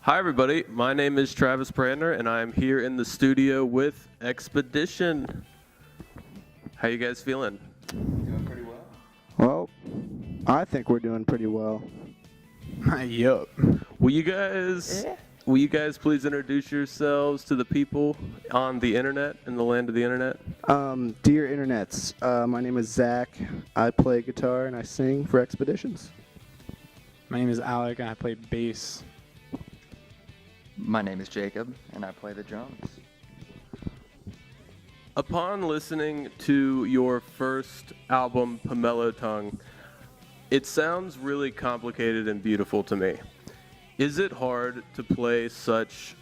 Hi, everybody. My name is Travis Brandner, and I'm here in the studio with Expedition. How you guys feeling? Doing pretty well. Well, I think we're doing pretty well. Yup. Will you guys please introduce yourselves to the people on the internet, in the land of the internet? Dear Internets, my name is Zach. I play guitar and I sing for Expeditions. My name is Alec, and I play bass. My name is Jacob, and I play the drums. Upon listening to your first album, Pomelo Tongue, it sounds really complicated and beautiful to me. Is it hard to play such,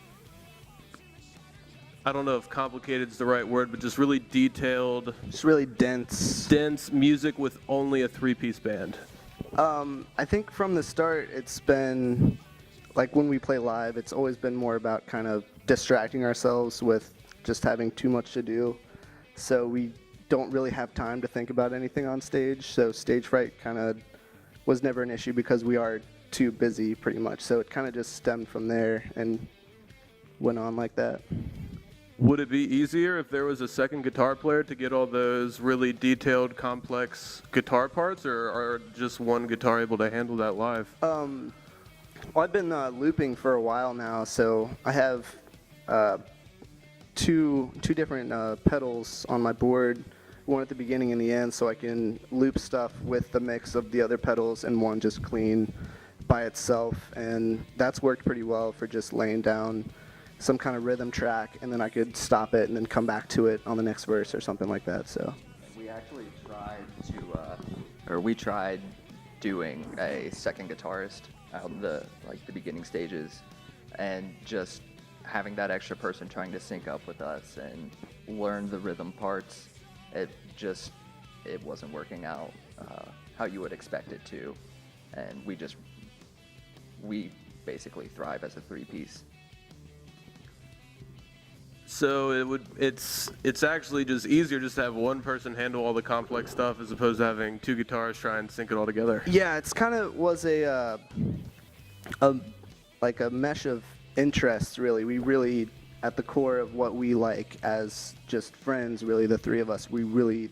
I don't know if complicated is the right word, but just really detailed, Just really dense. music with only a three-piece band? I think from the start, it's been, like when we play live, it's always been more about kind of distracting ourselves with just having too much to do. So we don't really have time to think about anything on stage. So stage fright kind of was never an issue because we are too busy pretty much. So it kind of just stemmed from there and went on like that. Would it be easier if there was a second guitar player to get all those really detailed, complex guitar parts, or are just one guitar able to handle that live? Well, I've been looping for a while now, so I have two different pedals on my board, one at the beginning and the end, so I can loop stuff with the mix of the other pedals, and one just clean by itself, and that's worked pretty well for just laying down some kind of rhythm track, and then I could stop it and then come back to it on the next verse or something like that. So We actually tried doing a second guitarist out in the beginning stages, and just having that extra person trying to sync up with us and learn the rhythm parts, it wasn't working out how you would expect it to, and we basically thrive as a three-piece. So it's actually just easier just to have one person handle all the complex stuff as opposed to having two guitars try and sync it all together. yeah, it's kind of was a mesh of interests, really. We really, at the core of what we like as just friends, really, the three of us, we really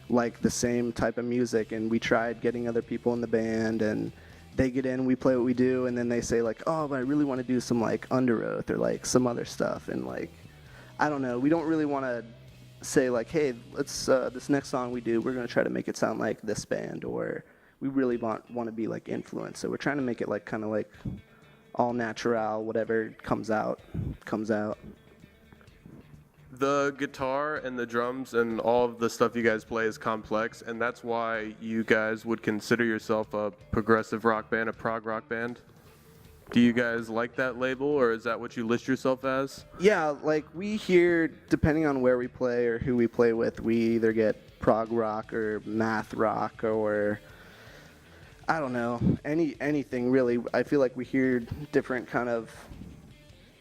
like the same type of music, and we tried getting other people in the band, and they get in, we play what we do, and then they say like, oh, but I really want to do some like Under Oath or like some other stuff, and like, I don't know, we don't really want to say like, hey, let's this next song we do, we're going to try to make it sound like this band, or we really want to be like influenced. So we're trying to make it like kind of like all natural, whatever comes out. The guitar and the drums and all of the stuff you guys play is complex, and that's why you guys would consider yourself a progressive rock band, a prog rock band. Do you guys like that label, or is that what you list yourself as? Yeah, like we hear, depending on where we play or who we play with, we either get prog rock or math rock or I don't know, anything really. I feel like we hear different kind of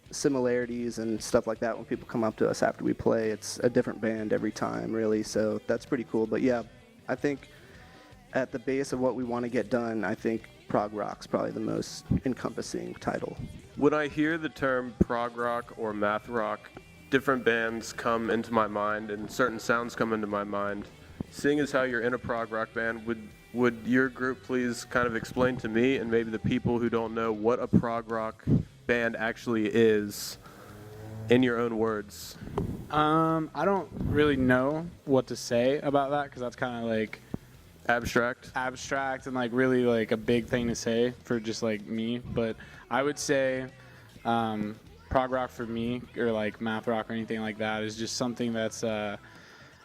similarities and stuff like that when people come up to us after we play. It's a different band every time, really, so that's pretty cool. But yeah, I think at the base of what we want to get done, I think prog rock's probably the most encompassing title. When I hear the term prog rock or math rock, different bands come into my mind and certain sounds come into my mind. Seeing as how you're in a prog rock band, would your group please kind of explain to me and maybe the people who don't know what a prog rock band actually is in your own words? I don't really know what to say about that, because that's kind of like Abstract and like really like a big thing to say for just like me. But I would say prog rock for me, or like math rock or anything like that, is just something that's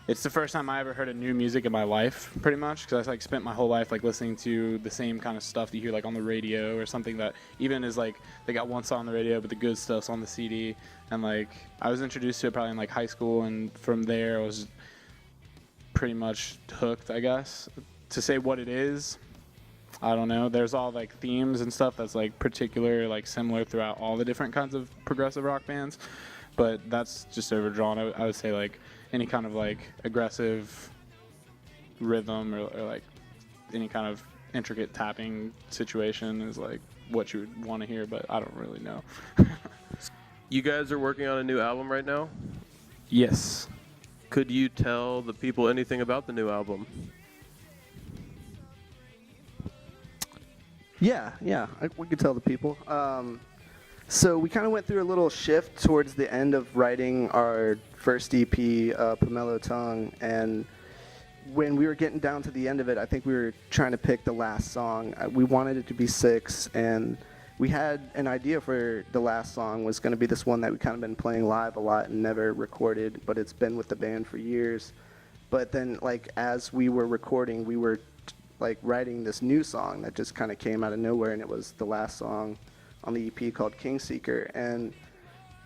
it's the first time I ever heard of new music in my life, pretty much, because I like spent my whole life like listening to the same kind of stuff that you hear like on the radio, or something that even is like they got one song on the radio but the good stuff's on the CD. And like I was introduced to it probably in like high school, and from there I was pretty much hooked, I guess. To say what it is, I don't know. There's all like themes and stuff that's like particular, like similar throughout all the different kinds of progressive rock bands, but that's just overdrawn. I would say like any kind of like aggressive rhythm, or like any kind of intricate tapping situation is like what you would want to hear, but I don't really know. You guys are working on a new album right now. Yes. Could you tell the people anything about the new album? Yeah, we could tell the people. So we kind of went through a little shift towards the end of writing our first EP, Pomelo Tongue, and when we were getting down to the end of it, I think we were trying to pick the last song. We wanted it to be 6, and we had an idea for the last song was going to be this one that we kind of been playing live a lot and never recorded, but it's been with the band for years. But then, like, as we were recording, we were like writing this new song that just kind of came out of nowhere, and it was the last song on the EP called Kingseeker. And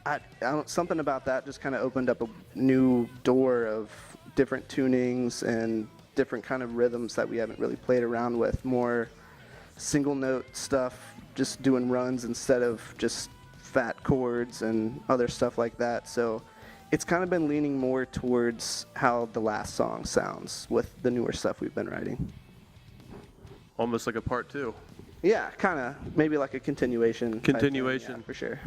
I don't, something about that just kind of opened up a new door of different tunings and different kind of rhythms that we haven't really played around with. More single note stuff, just doing runs instead of just fat chords and other stuff like that. So it's kind of been leaning more towards how the last song sounds with the newer stuff we've been writing. Almost like a part 2. Yeah, kind of. Maybe like a continuation. type thing, Continuation. yeah, for sure.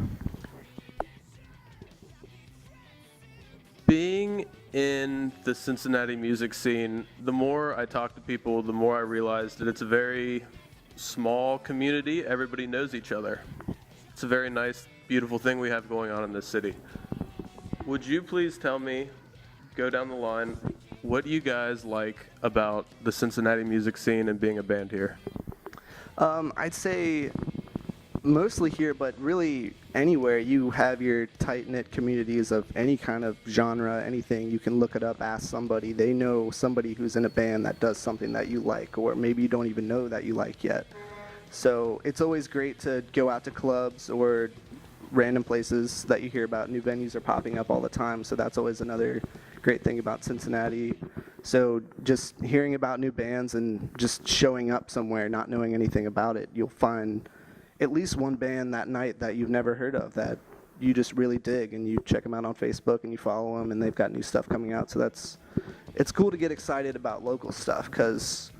Being in the Cincinnati music scene, the more I talk to people, the more I realize that it's a very small community. Everybody knows each other. It's a very nice, beautiful thing we have going on in this city. Would you please tell me, go down the line, what do you guys like about the Cincinnati music scene and being a band here? I'd say mostly here, but really anywhere you have your tight-knit communities of any kind of genre, anything. You can look it up, ask somebody. They know somebody who's in a band that does something that you like, or maybe you don't even know that you like yet. So it's always great to go out to clubs or random places that you hear about. New venues are popping up all the time, so that's always another great thing about Cincinnati. So just hearing about new bands and just showing up somewhere, not knowing anything about it, you'll find at least one band that night that you've never heard of that you just really dig, and you check them out on Facebook and you follow them, and they've got new stuff coming out. So it's cool to get excited about local stuff, because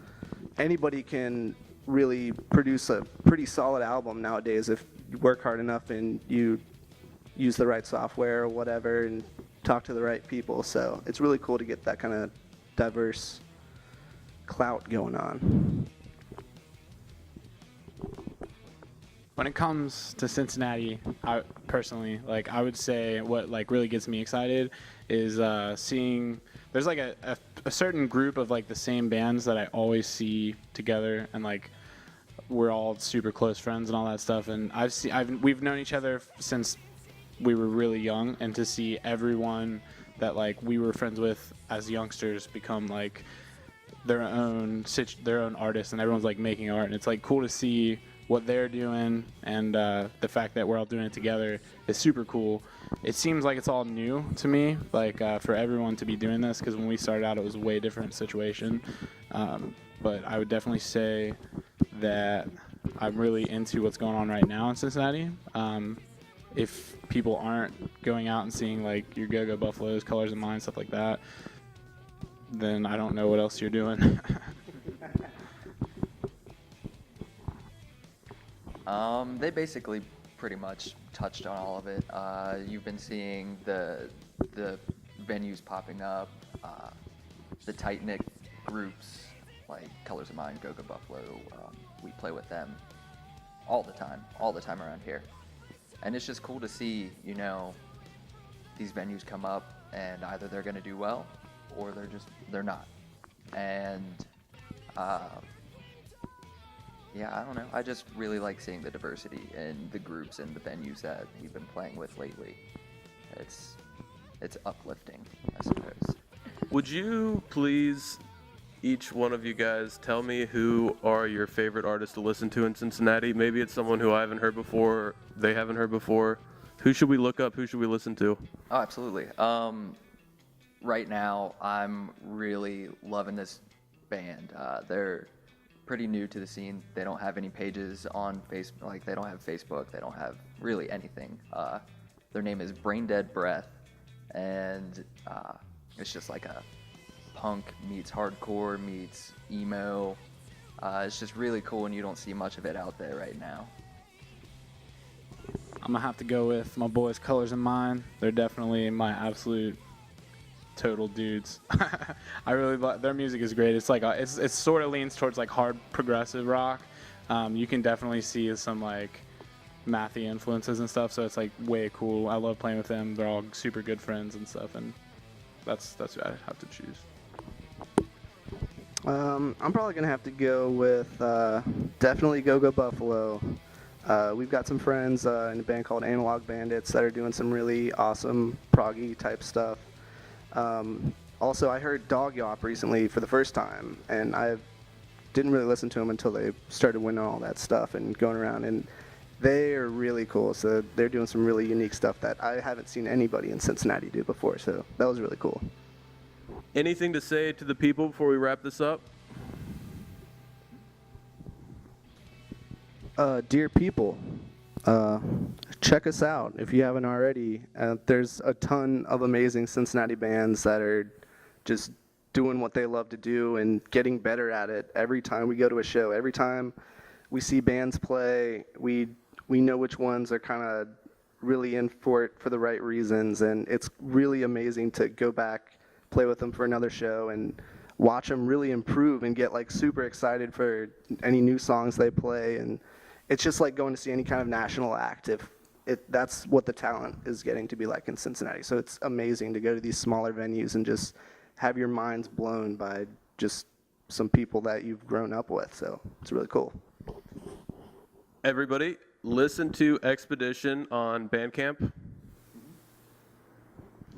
anybody can really produce a pretty solid album nowadays if you work hard enough and you use the right software or whatever and talk to the right people. So it's really cool to get that kind of diverse clout going on. When it comes to Cincinnati, I personally, I would say what really gets me excited is seeing there's a certain group of the same bands that I always see together, and we're all super close friends and all that stuff. And we've known each other since we were really young, and to see everyone that we were friends with as youngsters become their own artists, and everyone's making art, and it's cool to see what they're doing, and the fact that we're all doing it together is super cool. It seems like it's all new to me, for everyone to be doing this, because when we started out it was a way different situation. But I would definitely say that I'm really into what's going on right now in Cincinnati. If people aren't going out and seeing your Go-Go Buffaloes, Colors of Mine, stuff like that, then I don't know what else you're doing. They basically pretty much touched on all of it. You've been seeing the venues popping up, the tight-knit groups like Colors of Mine, Go-Go Buffalo. We play with them all the time around here. And it's just cool to see, these venues come up, and either they're going to do well or they're not. And yeah, I don't know. I just really like seeing the diversity in the groups and the venues that we've been playing with lately. It's uplifting, I suppose. Would you please, each one of you guys, tell me who are your favorite artists to listen to in Cincinnati? Maybe it's someone who I haven't heard before, or they haven't heard before. Who should we look up? Who should we listen to? Oh, absolutely. Right now, I'm really loving this band. They're pretty new to the scene. They don't have any pages on Facebook. They don't have Facebook. They don't have really anything. Their name is Brain Dead Breath, and it's just a punk meets hardcore meets emo. It's just really cool, and you don't see much of it out there right now. I'm gonna have to go with my boys Colors in Mind. They're definitely my absolute total dudes. I really like their music is great. It's like it sort of leans towards like hard progressive rock. You can definitely see some like mathy influences and stuff, so it's like way cool. I love playing with them. They're all super good friends and stuff, and that's who I have to choose. I'm probably gonna have to go with definitely Go Go Buffalo. We've got some friends in a band called Analog Bandits that are doing some really awesome proggy type stuff. Also, I heard Dog Yop recently for the first time, and I didn't really listen to them until they started winning all that stuff and going around, and they are really cool. So they're doing some really unique stuff that I haven't seen anybody in Cincinnati do before, so that was really cool. Anything to say to the people before we wrap this up? Dear people, check us out if you haven't already. There's a ton of amazing Cincinnati bands that are just doing what they love to do and getting better at it every time we go to a show. Every time we see bands play, we know which ones are kind of really in for it for the right reasons, and it's really amazing to go back, play with them for another show, and watch them really improve and get like super excited for any new songs they play. And it's just like going to see any kind of national act. That's what the talent is getting to be like in Cincinnati. So it's amazing to go to these smaller venues and just have your minds blown by just some people that you've grown up with. So it's really cool. Everybody, listen to Expedition on Bandcamp.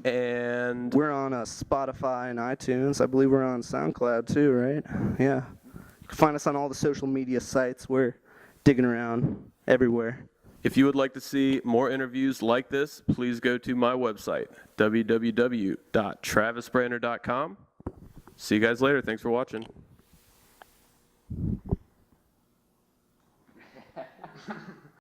And We're on Spotify and iTunes. I believe we're on SoundCloud too, right? Yeah. You can find us on all the social media sites. We're digging around everywhere. if you would like to see more interviews like this, please go to my website, www.travisbrandner.com. See you guys later. Thanks for watching.